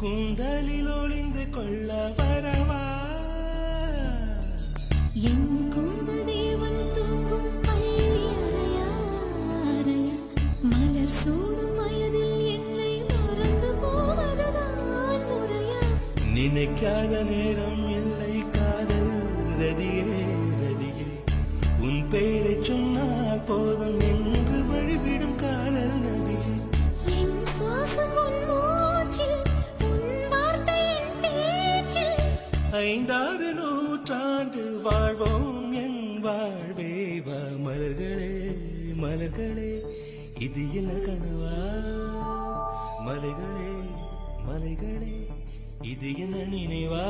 கூந்தலில் ஒளிந்து கொள்ள வரவா என் கூந்தல் தேவன் தூக்கும் பள்ளி அறையா அறையா மலர் சூடும் வயதில் என்னை மறந்து போவதுதான் முறையா நினைக்காத நேரம் இல்லை காதல் ரதியே ரதியே உன் பெயரை சொன்னால் போதும் என்று வழிவிடும் காதல் நதியே என் சுவாசம் உன் மூச்சில் உன் வார்த்தை என் பேச்சில் 5 நூற்றாண்டு வாழ்வோம் என் வாழ்வே வா மலர்களே மலர்களே இது என்ன கனவா மலைகளே மலைகளே இது என்ன நினைவா